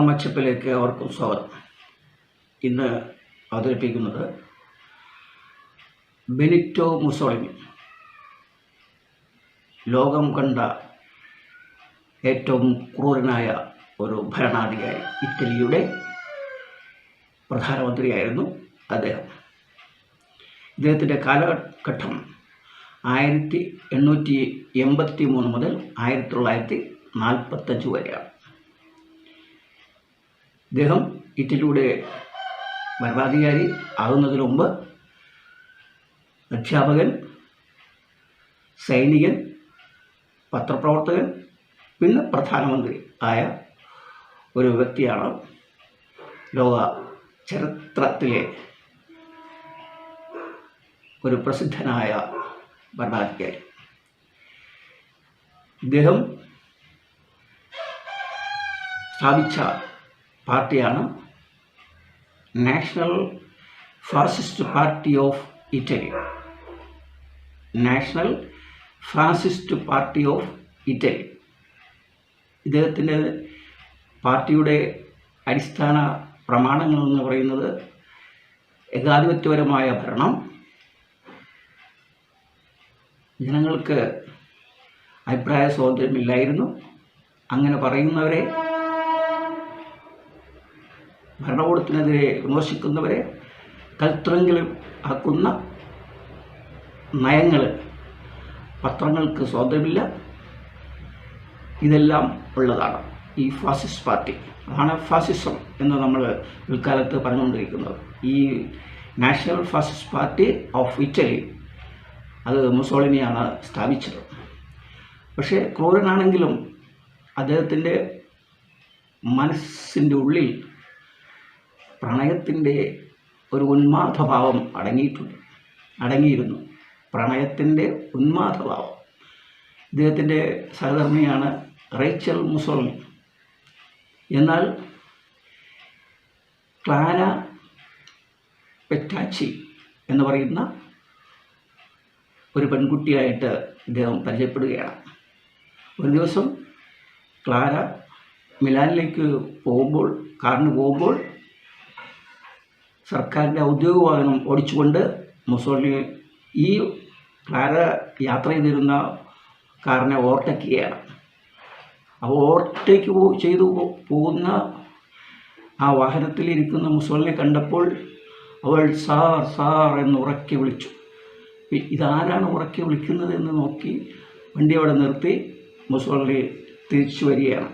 ഓർമ്മച്ചപ്പിലേക്ക് അവർക്കും സ്വാഗതം. ഇന്ന് അവതരിപ്പിക്കുന്നത് ബെനിറ്റോ മുസോളിനി, ലോകം കണ്ട ഏറ്റവും ക്രൂരനായ ഒരു ഭരണാധികാരി. ഇറ്റലിയുടെ പ്രധാനമന്ത്രിയായിരുന്നു അദ്ദേഹം. ഇദ്ദേഹത്തിൻ്റെ കാലഘട്ടം 1883 മുതൽ 1945 വരെയാണ്. ഇദ്ദേഹം ഇറ്റലിയുടെ ഭരണാധികാരി ആകുന്നതിന് മുമ്പ് അധ്യാപകൻ, സൈനികൻ, പത്രപ്രവർത്തകൻ, പിന്നെ പ്രധാനമന്ത്രി ആയ ഒരു വ്യക്തിയാണ്. ലോക ചരിത്രത്തിലെ ഒരു പ്രസിദ്ധനായ ഭരണാധികാരി. ഇദ്ദേഹം സ്ഥാപിച്ച പാർട്ടിയാണ് national fascist party of Italy. National fascist party of Italy. ഇദ്ദേഹത്തിൻ്റെ പാർട്ടിയുടെ അടിസ്ഥാന പ്രമാണങ്ങൾ എന്ന് പറയുന്നത് ഏകാധിപത്യപരമായ ഭരണം, ജനങ്ങൾക്ക് അഭിപ്രായ സ്വാതന്ത്ര്യമില്ലായിരുന്നു, അങ്ങനെ പറയുന്നവരെ, ഭരണകൂടത്തിനെതിരെ വിമർശിക്കുന്നവരെ കൽത്തറങ്കിൽ ആക്കുന്ന നയങ്ങൾ, പത്രങ്ങൾക്ക് സ്വാതന്ത്ര്യമില്ല, ഇതെല്ലാം ഉള്ളതാണ് ഈ ഫാസിസ്റ്റ് പാർട്ടി. അതാണ് ഫാസിസം എന്ന് നമ്മൾ പിൽക്കാലത്ത് പറഞ്ഞുകൊണ്ടിരിക്കുന്നത്. ഈ national fascist party of Italy അത് മുസോളിനിയാണ് സ്ഥാപിച്ചത്. പക്ഷേ ക്രൂരനാണെങ്കിലും അദ്ദേഹത്തിൻ്റെ മനസ്സിൻ്റെ ഉള്ളിൽ പ്രണയത്തിൻ്റെ ഒരു ഉന്മാദഭാവം അടങ്ങിയിരുന്നു. പ്രണയത്തിൻ്റെ ഉന്മാദഭാവം. ഇദ്ദേഹത്തിൻ്റെ സഹധർമ്മിയാണ് റേച്ചൽ മുസോളിനി. എന്നാൽ ക്ലാര പെറ്റാച്ചി എന്ന് പറയുന്ന ഒരു പെൺകുട്ടിയായിട്ട് ഇദ്ദേഹം പരിചയപ്പെടുകയാണ്. ഒരു ദിവസം ക്ലാര മിലാനിലേക്ക് കാറിന് പോകുമ്പോൾ സർക്കാരിൻ്റെ ഔദ്യോഗിക വാഹനം ഓടിച്ചുകൊണ്ട് മുസോളിനി ഈ ക്ലാര യാത്ര ചെയ്തിരുന്ന കാറിനെ ഓവർടേക്കുകയാണ്. അപ്പോൾ ഓവർടേക്ക് ചെയ്തു പോകുന്ന ആ വാഹനത്തിലിരിക്കുന്ന മുസോളിനെ കണ്ടപ്പോൾ അവൾ സാർ സാർ എന്ന് ഉറക്കെ വിളിച്ചു. ഇതാരാണ് ഉറക്കെ വിളിക്കുന്നത് എന്ന് നോക്കി വണ്ടി അവിടെ നിർത്തി മുസോളിനി തിരിച്ചു വരികയാണ്.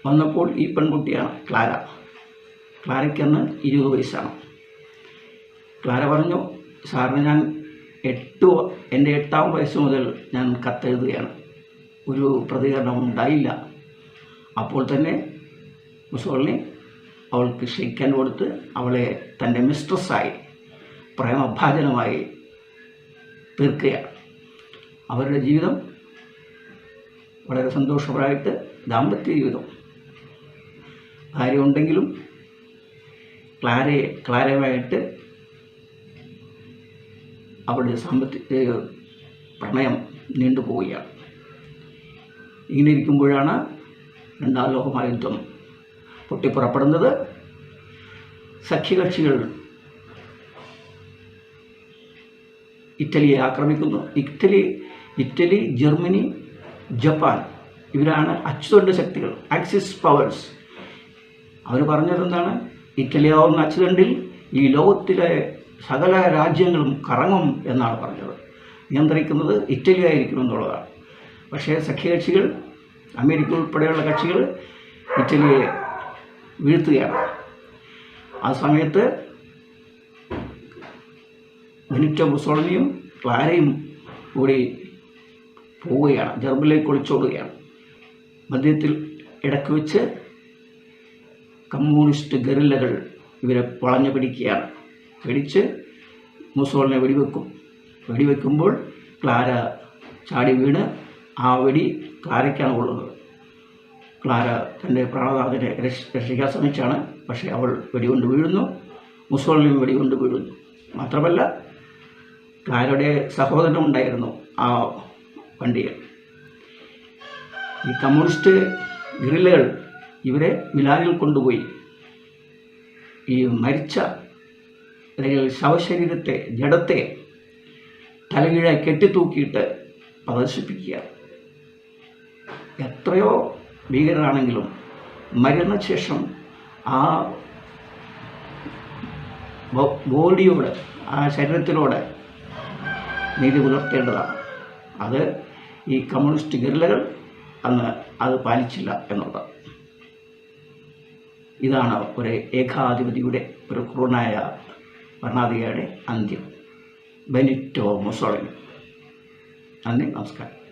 വന്നപ്പോൾ ഈ പെൺകുട്ടിയാണ് ക്ലാര. ക്ലാരയ്ക്കന്ന് 20 വയസ്സാണ്. ക്ലാര പറഞ്ഞു, സാറിന് ഞാൻ എൻ്റെ 8ാം വയസ്സ് മുതൽ ഞാൻ കത്തെഴുതുകയാണ്, ഒരു പ്രതികരണം ഉണ്ടായില്ല. അപ്പോൾ തന്നെ മുസോളിനി അവൾക്ക് ക്ഷയിക്കാൻ കൊടുത്ത് അവളെ തൻ്റെ മിസ്ട്രസ്സായി പ്രേമഭാജനമായി തീർക്കുകയാണ്. അവരുടെ ജീവിതം വളരെ സന്തോഷപരമായിട്ട് ദാമ്പത്യ ജീവിതം. ഭാര്യ ഉണ്ടെങ്കിലും ക്ലാരയുമായിട്ട് അവരുടെ പ്രണയം നീണ്ടുപോവുകയാണ്. ഇങ്ങനെ ഇരിക്കുമ്പോഴാണ് 2ാം ലോകമഹായുദ്ധം പൊട്ടിപ്പുറപ്പെടുന്നത്. സഖ്യകക്ഷികൾ ഇറ്റലിയെ ആക്രമിക്കുന്നു. ഇറ്റലി, ജർമ്മനി, ജപ്പാൻ, ഇവരാണ് അച്ചുതണ്ട് ശക്തികൾ, ആക്സിസ് പവേഴ്സ്. അവർ പറഞ്ഞതെന്താണ്? ഇറ്റലിയാവുന്ന അച്ചുതണ്ടിൽ ഈ ലോകത്തിലെ സകല രാജ്യങ്ങളും കറങ്ങും എന്നാണ് പറഞ്ഞത്. നിയന്ത്രിക്കുന്നത് ഇറ്റലി ആയിരിക്കും എന്നുള്ളതാണ്. പക്ഷേ സഖ്യകക്ഷികൾ, അമേരിക്ക ഉൾപ്പെടെയുള്ള കക്ഷികൾ ഇറ്റലിയെ വീഴ്ത്തുകയാണ്. ആ സമയത്ത് ബെനിറ്റോ മുസോളിനിയും ക്ലാരയും കൂടി പോവുകയാണ്, ജർമ്മനിലേക്ക് ഒളിച്ചോടുകയാണ്. മധ്യത്തിൽ ഇടയ്ക്ക് വെച്ച് കമ്മ്യൂണിസ്റ്റ് ഗറില്ലകൾ ഇവരെ വളഞ്ഞു പിടിക്കുകയാണ്. പിടിച്ച് മുസോളിനെ വെടിവെക്കുമ്പോൾ ക്ലാര ചാടി വീണ് ആ വെടി ക്ലാരയ്ക്കാണ് കൊള്ളുന്നത്. ക്ലാര തൻ്റെ പ്രാണനാഥനെ രക്ഷിക്കാൻ ശ്രമിച്ചാണ്. പക്ഷേ അവൾ വെടികൊണ്ട് വീഴുന്നു, മുസോളിനി വെടികൊണ്ട് വീഴുന്നു. മാത്രമല്ല ക്ലാരയുടെ സഹോദരൻ ഉണ്ടായിരുന്നു ആ വണ്ടിയിൽ. ഈ കമ്മ്യൂണിസ്റ്റ് ഗറില്ലകൾ ഇവരെ മിലാനിൽ കൊണ്ടുപോയി ഈ മരിച്ച അല്ലെങ്കിൽ ശവശരീരത്തെ, ജഡത്തെ തലകീഴായി കെട്ടിത്തൂക്കിയിട്ട് പ്രദർശിപ്പിക്കുക. എത്രയോ ഭീകരരാണെങ്കിലും മരണശേഷം ആ ബോഡിയോട്, ആ ശരീരത്തിനോട് നീതി പുലർത്തേണ്ടതാണ്. അത് ഈ കമ്മ്യൂണിസ്റ്റ് ഗറില്ലകൾ അന്ന് അത് പാലിച്ചില്ല എന്നുള്ളത്. ഇതാണ് ഒരു ഏകാധിപതിയുടെ, ഒരു ക്രൂരനായ ഭരണാധികാരിയുടെ അന്ത്യം. Benito Mussolini. നന്ദി, നമസ്കാരം.